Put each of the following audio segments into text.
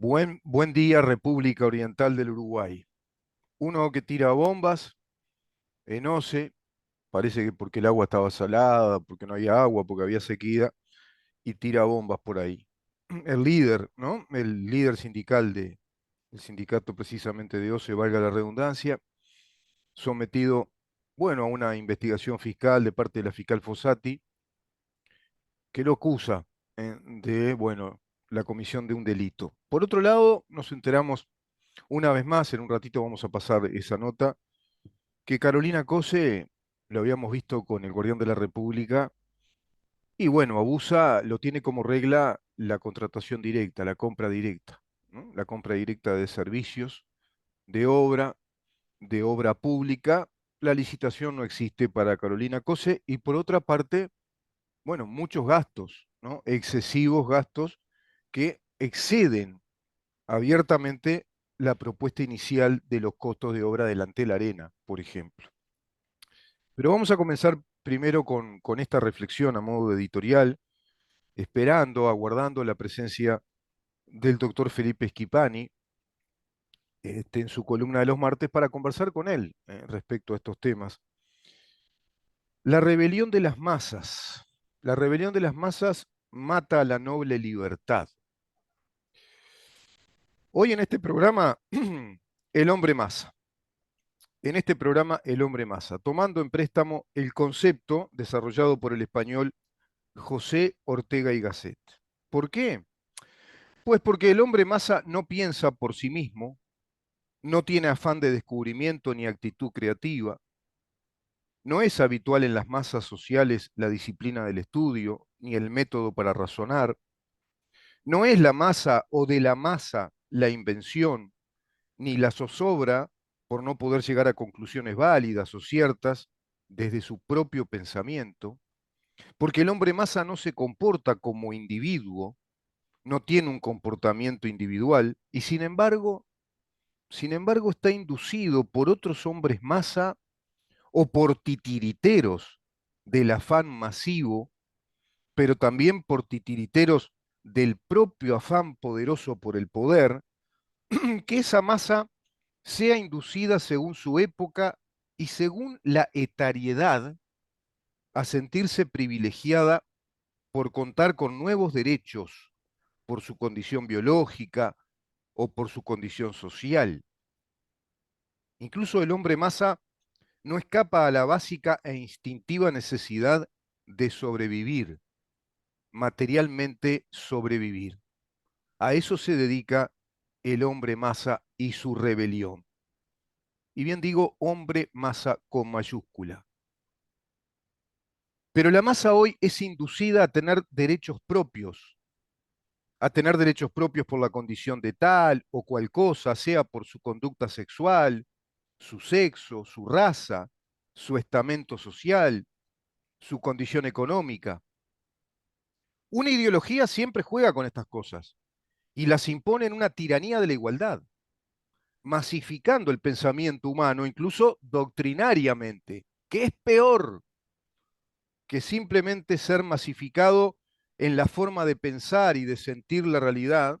Buen día, República Oriental del Uruguay. Uno que tira bombas en OCE, parece que porque el agua estaba salada, porque no había agua, porque había sequía, y tira bombas por ahí. El líder, ¿no? El líder sindical el sindicato precisamente de OCE, valga la redundancia, sometido, bueno, a una investigación fiscal de parte de la fiscal Fossati, que lo acusa de, bueno, la comisión de un delito. Por otro lado, nos enteramos una vez más, en un ratito vamos a pasar esa nota, que Carolina Cose lo habíamos visto con el Guardián de la República y bueno, abusa, lo tiene como regla la contratación directa, la compra directa, ¿no? La compra directa de servicios, de de obra pública. La licitación no existe para Carolina Cose y por otra parte, bueno, muchos gastos, ¿no? Excesivos gastos que exceden abiertamente la propuesta inicial de los costos de obra del Antel Arena, por ejemplo. Pero vamos a comenzar primero con esta reflexión a modo editorial, esperando, aguardando la presencia del doctor Felipe Schipani en su columna de los martes para conversar con él respecto a estos temas. La rebelión de las masas. La rebelión de las masas mata a la noble libertad. Hoy en este programa, el hombre masa. En este programa, el hombre masa, tomando en préstamo el concepto desarrollado por el español José Ortega y Gasset. ¿Por qué? Pues porque el hombre masa no piensa por sí mismo, no tiene afán de descubrimiento ni actitud creativa, no es habitual en las masas sociales la disciplina del estudio ni el método para razonar, no es la masa o de la masa la invención, ni la zozobra por no poder llegar a conclusiones válidas o ciertas desde su propio pensamiento, porque el hombre masa no se comporta como individuo, no tiene un comportamiento individual y sin embargo está inducido por otros hombres masa o por titiriteros del afán masivo, pero también por titiriteros del propio afán poderoso por el poder, que esa masa sea inducida según su época y según la etariedad a sentirse privilegiada por contar con nuevos derechos por su condición biológica o por su condición social. Incluso el hombre masa no escapa a la básica e instintiva necesidad de sobrevivir, materialmente sobrevivir. A eso se dedica el hombre masa y su rebelión. Y bien digo hombre masa con mayúscula. Pero la masa hoy es inducida a tener derechos propios por la condición de tal o cual cosa, sea por su conducta sexual, su sexo, su raza, su estamento social, su condición económica. Una ideología siempre juega con estas cosas y las impone en una tiranía de la igualdad, masificando el pensamiento humano, incluso doctrinariamente, que es peor que simplemente ser masificado en la forma de pensar y de sentir la realidad,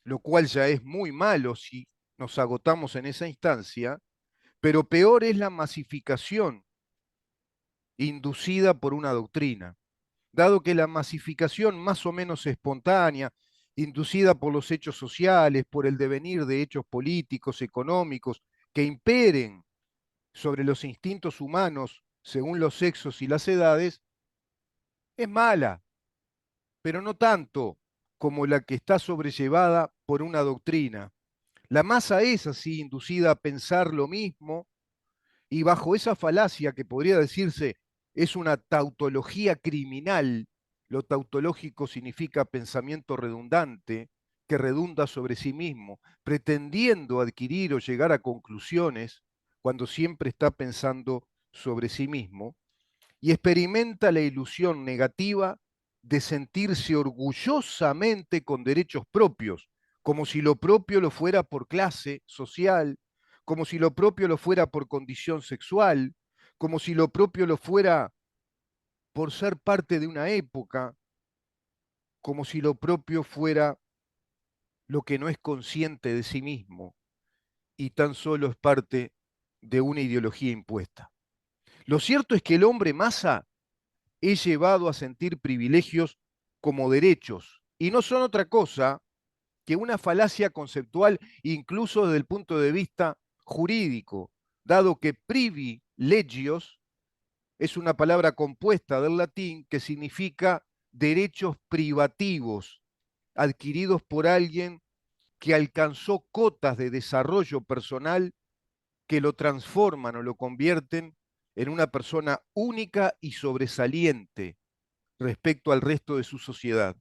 lo cual ya es muy malo si nos agotamos en esa instancia, pero peor es la masificación inducida por una doctrina, dado que la masificación más o menos espontánea, inducida por los hechos sociales, por el devenir de hechos políticos, económicos, que imperen sobre los instintos humanos según los sexos y las edades, es mala, pero no tanto como la que está sobrellevada por una doctrina. La masa es así inducida a pensar lo mismo y bajo esa falacia que podría decirse es una tautología criminal, lo tautológico significa pensamiento redundante, que redunda sobre sí mismo, pretendiendo adquirir o llegar a conclusiones cuando siempre está pensando sobre sí mismo, y experimenta la ilusión negativa de sentirse orgullosamente con derechos propios, como si lo propio lo fuera por clase social, como si lo propio lo fuera por condición sexual, como si lo propio lo fuera por ser parte de una época, como si lo propio fuera lo que no es consciente de sí mismo y tan solo es parte de una ideología impuesta. Lo cierto es que el hombre masa es llevado a sentir privilegios como derechos y no son otra cosa que una falacia conceptual incluso desde el punto de vista jurídico, dado que privilegios es una palabra compuesta del latín que significa derechos privativos adquiridos por alguien que alcanzó cotas de desarrollo personal que lo transforman o lo convierten en una persona única y sobresaliente respecto al resto de su sociedad.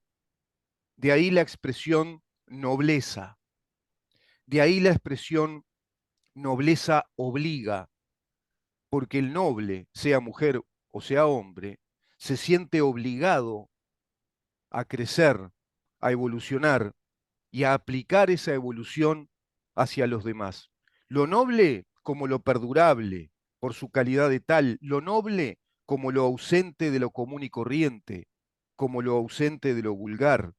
De ahí la expresión nobleza, de ahí la expresión nobleza obliga, porque el noble, sea mujer o sea hombre, se siente obligado a crecer, a evolucionar y a aplicar esa evolución hacia los demás. Lo noble como lo perdurable, por su calidad de tal, lo noble como lo ausente de lo común y corriente, como lo ausente de lo vulgar.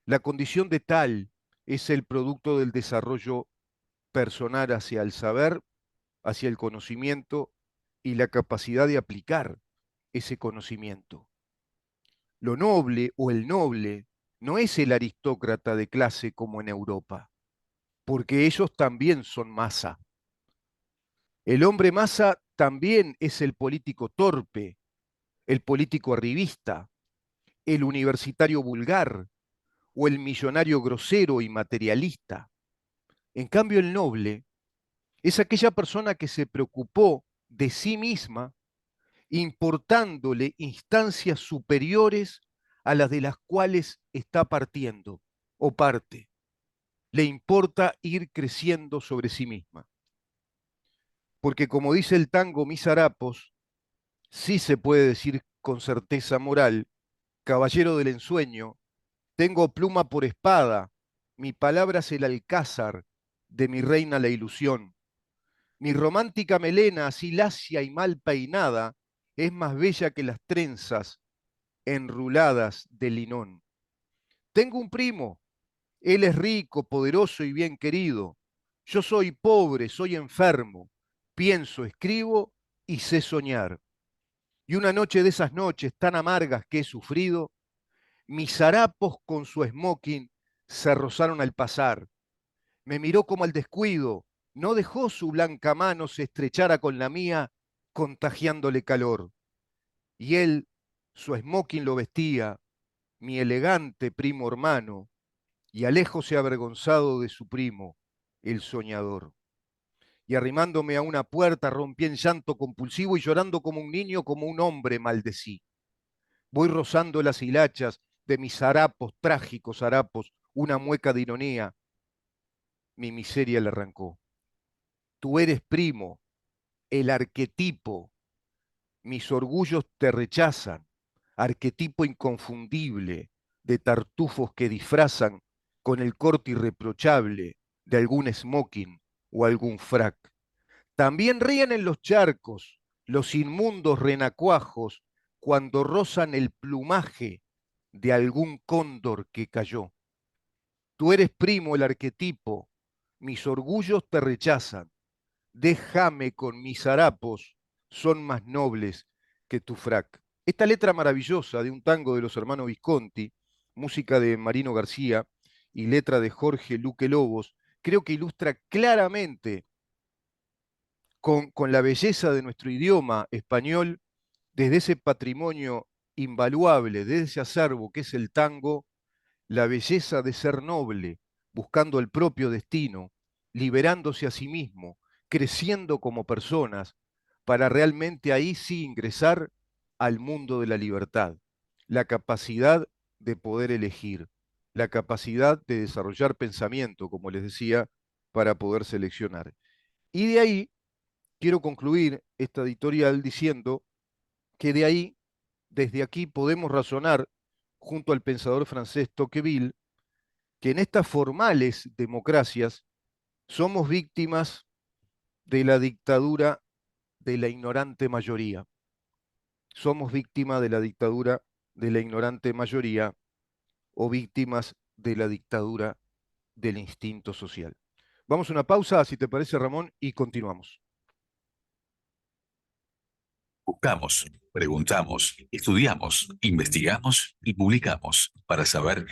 La condición de tal es el producto del desarrollo personal hacia el saber, hacia el conocimiento y la capacidad de aplicar ese conocimiento. Lo noble o el noble no es el aristócrata de clase como en Europa, porque ellos también son masa. El hombre masa también es el político torpe, el político arribista, el universitario vulgar o el millonario grosero y materialista. En cambio, el noble es aquella persona que se preocupó de sí misma, importándole instancias superiores a las de las cuales está partiendo o parte. Le importa ir creciendo sobre sí misma. Porque como dice el tango Mis Harapos, sí se puede decir con certeza moral, caballero del ensueño, tengo pluma por espada, mi palabra es el alcázar de mi reina la ilusión. Mi romántica melena, así lacia y mal peinada, es más bella que las trenzas enruladas de linón. Tengo un primo, él es rico, poderoso y bien querido. Yo soy pobre, soy enfermo, pienso, escribo y sé soñar. Y una noche de esas noches tan amargas que he sufrido, mis harapos con su smoking se rozaron al pasar. Me miró como al descuido, no dejó su blanca mano se estrechara con la mía, contagiándole calor. Y él, su smoking lo vestía, mi elegante primo hermano, y alejóse avergonzado de su primo, el soñador. Y arrimándome a una puerta rompí en llanto compulsivo y llorando como un niño, como un hombre maldecí. Voy rozando las hilachas de mis harapos, trágicos harapos, una mueca de ironía. Mi miseria le arrancó. Tú eres primo, el arquetipo. Mis orgullos te rechazan. Arquetipo inconfundible de tartufos que disfrazan con el corte irreprochable de algún smoking o algún frac. También ríen en los charcos los inmundos renacuajos cuando rozan el plumaje de algún cóndor que cayó. Tú eres primo el arquetipo, mis orgullos te rechazan. Déjame con mis harapos, son más nobles que tu frac. Esta letra maravillosa de un tango de los hermanos Visconti, música de Marino García y letra de Jorge Luque Lobos, creo que ilustra claramente con la belleza de nuestro idioma español, desde ese patrimonio invaluable, desde ese acervo que es el tango, la belleza de ser noble, buscando el propio destino, liberándose a sí mismo, creciendo como personas, para realmente ahí sí ingresar al mundo de la libertad, la capacidad de poder elegir, la capacidad de desarrollar pensamiento, como les decía, para poder seleccionar. Y de ahí quiero concluir esta editorial diciendo que de ahí, desde aquí, podemos razonar, junto al pensador francés Tocqueville, que en estas formales democracias somos víctimas de la dictadura de la ignorante mayoría. Somos víctimas de la dictadura de la ignorante mayoría o víctimas de la dictadura del instinto social. Vamos a una pausa, si te parece, Ramón, y continuamos. Buscamos, preguntamos, estudiamos, investigamos y publicamos para saber